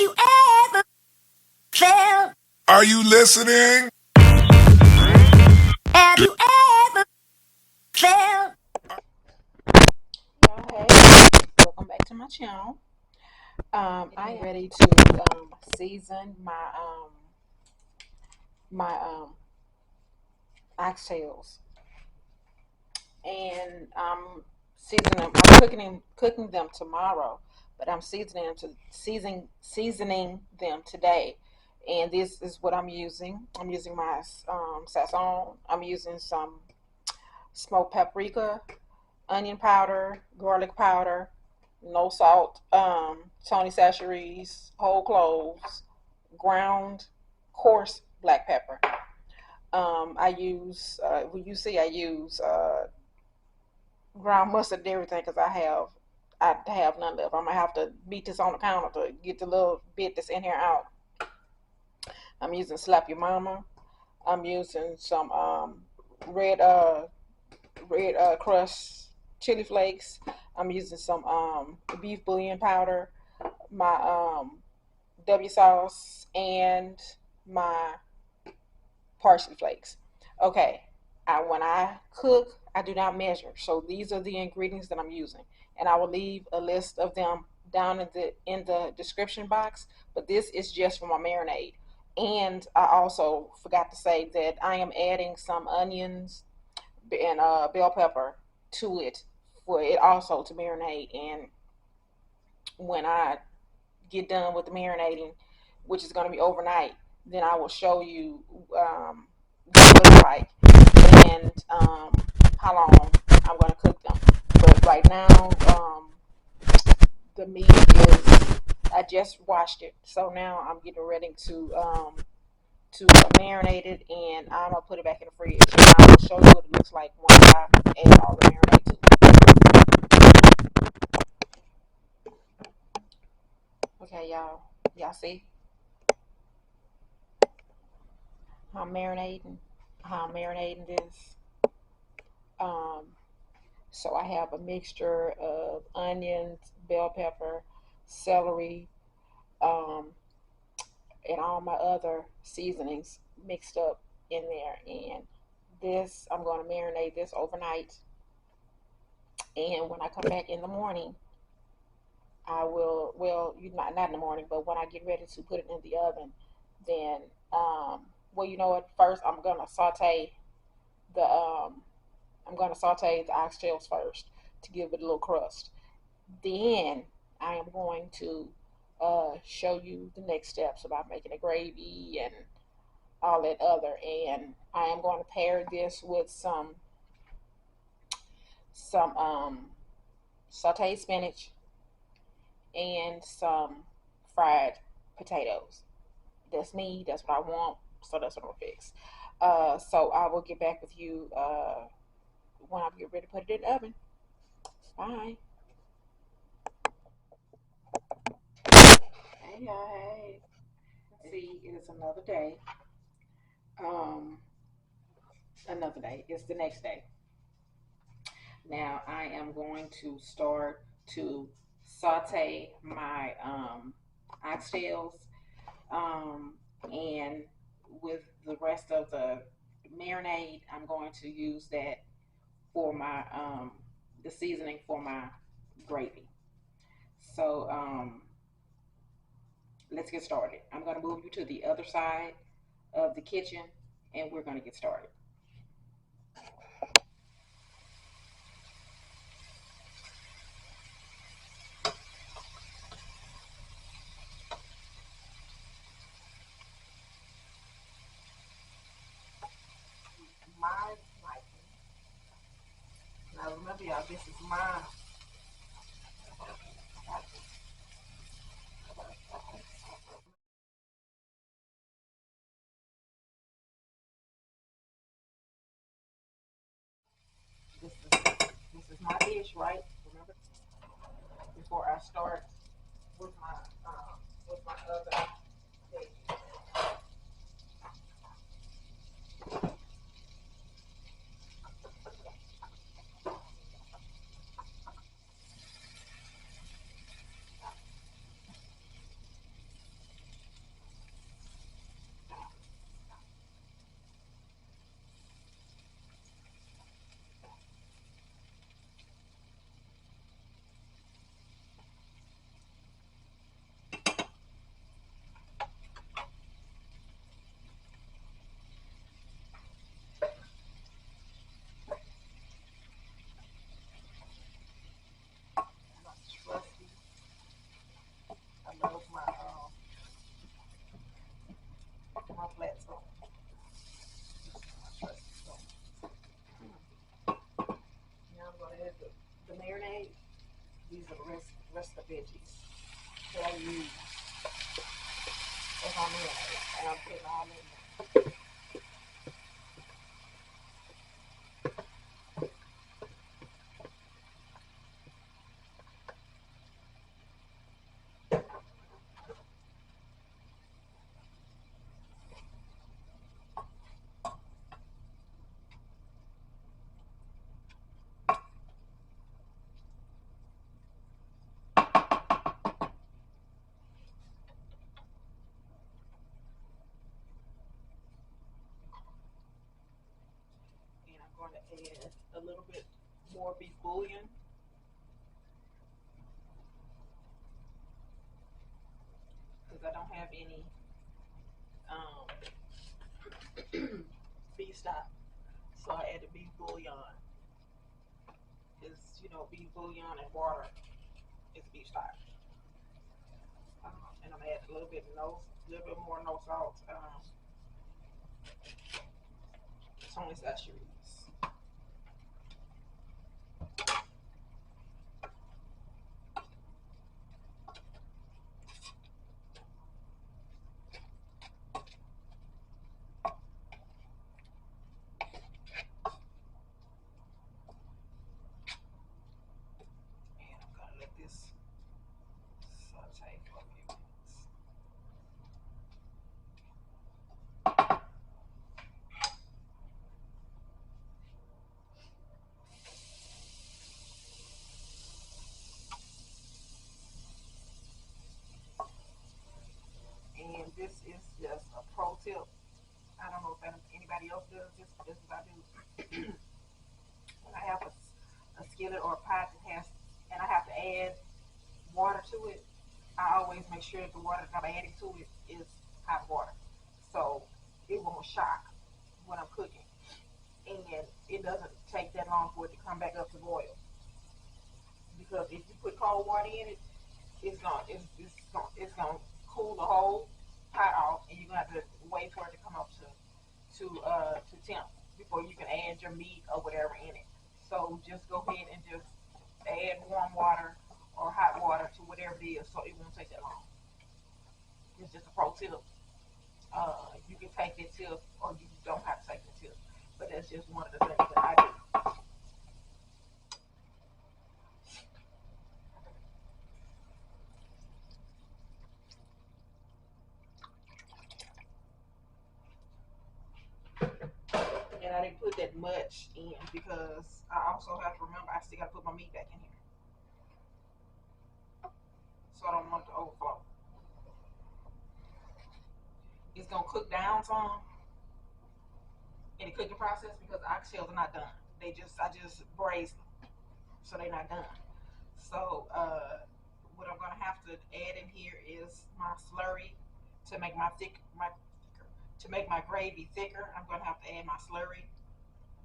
you ever felt? Are you listening? Have you ever felt? Y'all, hey, welcome back to my channel. I am ready to season my oxtails, and seasoning them. I'm cooking them tomorrow, but I'm seasoning them today. And this is what I'm using. I'm using my Sazon. I'm using some smoked paprika, onion powder, garlic powder, no salt, Tony Chachere's, whole cloves, ground coarse black pepper. I use, well, you see, I use ground mustard and everything because I have none left. I'm gonna have to beat this on the counter to get the little bit that's in here out. I'm using Slap Your Mama. I'm using some red crushed chili flakes. I'm using some beef bouillon powder, my W sauce, and my parsley flakes. Okay, when I cook, I do not measure. So these are the ingredients that I'm using, and I will leave a list of them down in the description box. But this is just for my marinade. And I also forgot to say that I am adding some onions and bell pepper to it for it also to marinate. And when I get done with the marinating, which is going to be overnight, then I will show you what it looks like and how long I'm going to cook them. But right now, the meat is, I just washed it, so now I'm getting ready to marinate it, and I'm gonna put it back in the fridge. And I will show you what it looks like once I add all the marinade to it. Okay, y'all see how I'm marinating this. Um, so I have a mixture of onions, bell pepper, celery, um, and all my other seasonings mixed up in there. And this, I'm going to marinate this overnight. And when I come back in the morning, I will, well, you not in the morning, but when I get ready to put it in the oven, then, well, you know what? First, the, I'm gonna saute the oxtails first to give it a little crust. Then I am going to show you the next steps about making a gravy and all that other. And I am going to pair this with some sauteed spinach and some fried potatoes. That's me. That's what I want. So that's what I'm gonna fix. So I will get back with you when I get ready to put it in the oven. Bye. Hey, hey. See, it is another day. Um, another day. It's the next day. Now I am going to start to saute my oxtails, and with the rest of the marinade, I'm going to use that for my the seasoning for my gravy. So let's get started. I'm going to move you to the other side of the kitchen, and we're going to get started. My liking. Now remember, y'all, this is my this is my dish, right? Remember, before I start with my other veggies. on mayonnaise, and I'm putting all in there. And I'm going to add a little bit more beef bouillon. Because I don't have any beef stock. So I added beef bouillon. It's, beef bouillon and water is beef stock. And I'm gonna add a little bit more no salt. Tony sachets. And I'm gonna let this saute for a few minutes. And this is just a pro tip. I don't know if anybody else does this, but this is what I do. When I have a skillet or a pot that has, and I have to add water to it, I always make sure that the water that I'm adding to it is hot water. So it won't shock when I'm cooking. And it doesn't take that long for it to come back up to boil. Because if you put cold water in it, it's gonna cool the whole pot off, and you're gonna have to wait for it to come up to temp before you can add your meat or whatever in it. So just go ahead and just add warm water or hot water to whatever it is, so it won't take that long. It's just a pro tip. You can take that tip, or you don't have to take the tip, but that's just one of the things that I do. And I didn't put that much in because I also have to remember I still got to put my meat back in here, so I don't want it to overflow. It's gonna cook down some in the cooking process because the oxtails are not done. I just braised them, so they're not done. So what I'm gonna have to add in here is my slurry to make to make my gravy thicker. I'm gonna have to add my slurry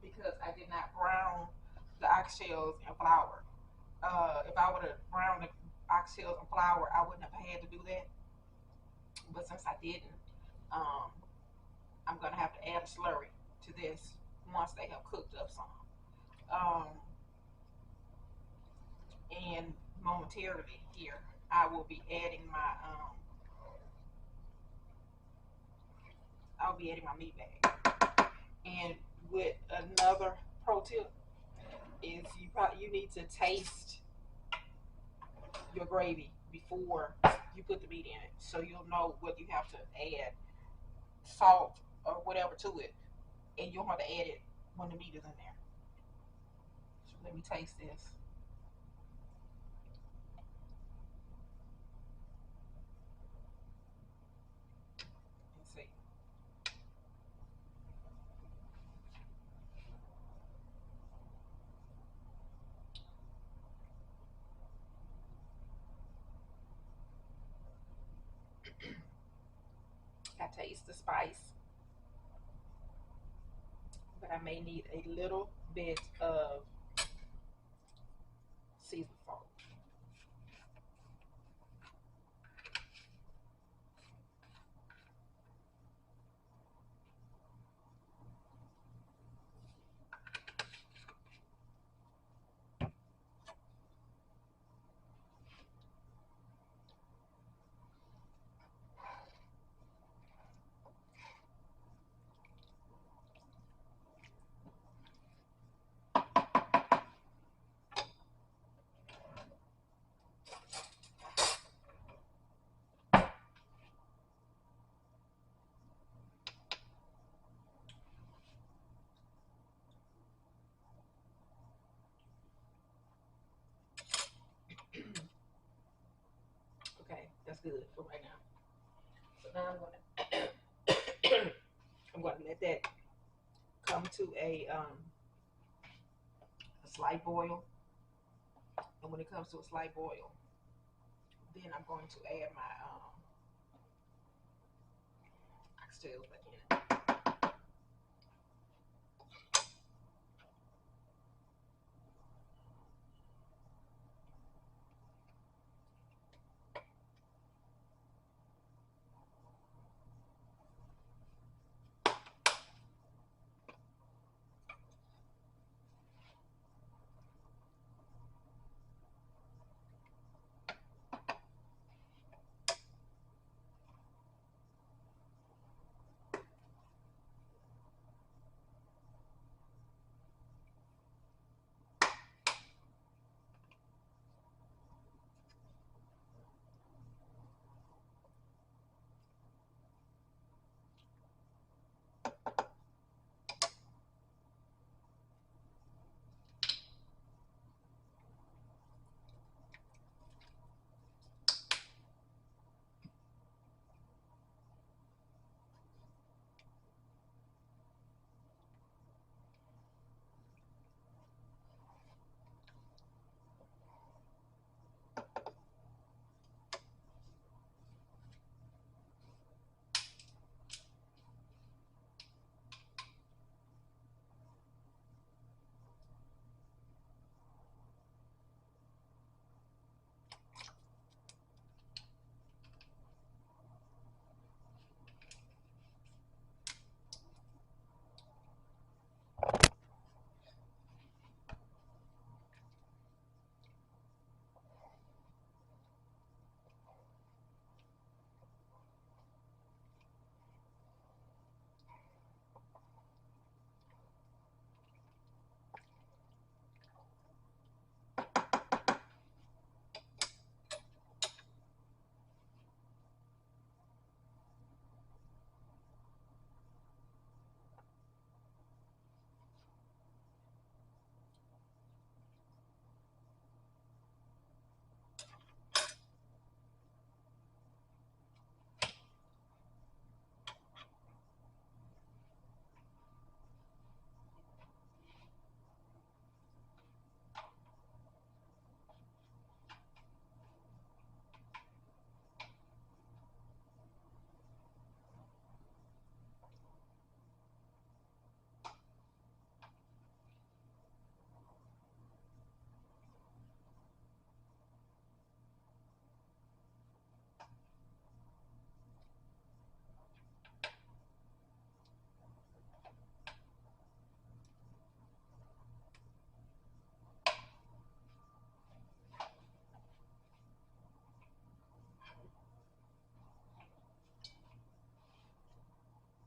because I did not brown the oxtails in flour. If I would have browned the oxtails in flour, I wouldn't have had to do that. But since I didn't, um, I'm gonna have to add a slurry to this once they have cooked up some. Um, and momentarily here, I will be adding my meat bag. And with another pro tip is you need to taste your gravy before you put the meat in it, so you'll know what you have to add, salt or whatever to it, and you don't have to add it when the meat is in there. So let me taste this and see. I taste the spice, but I may need a little bit of seasoned salt. good for right now. So now I'm gonna let that come to a slight boil. And when it comes to a slight boil, then I'm going to add my oxtails back in.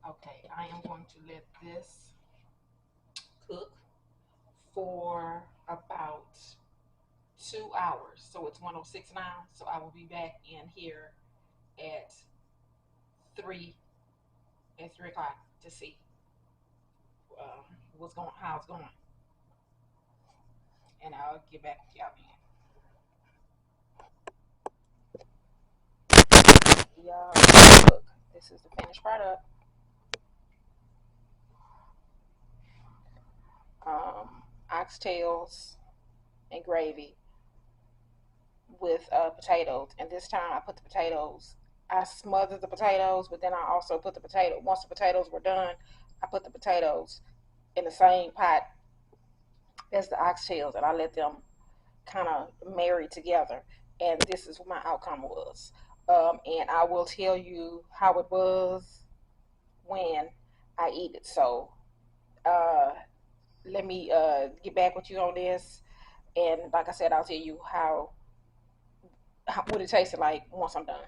Okay, I am going to let this cook for about 2 hours. So it's 106 now. So I will be back in here at 3 3 o'clock to see what's going, how it's going, and I'll get back with y'all then. Y'all, look, this is the finished product. Oxtails and gravy with potatoes, and this time I put the potatoes. I smothered the potatoes, but then I also put the potato. Once the potatoes were done, I put the potatoes in the same pot as the oxtails, and I let them kind of marry together. And this is what my outcome was. And I will tell you how it was when I eat it. So uh, let me get back with you on this. And like I said, I'll tell you how what it tasted like once I'm done.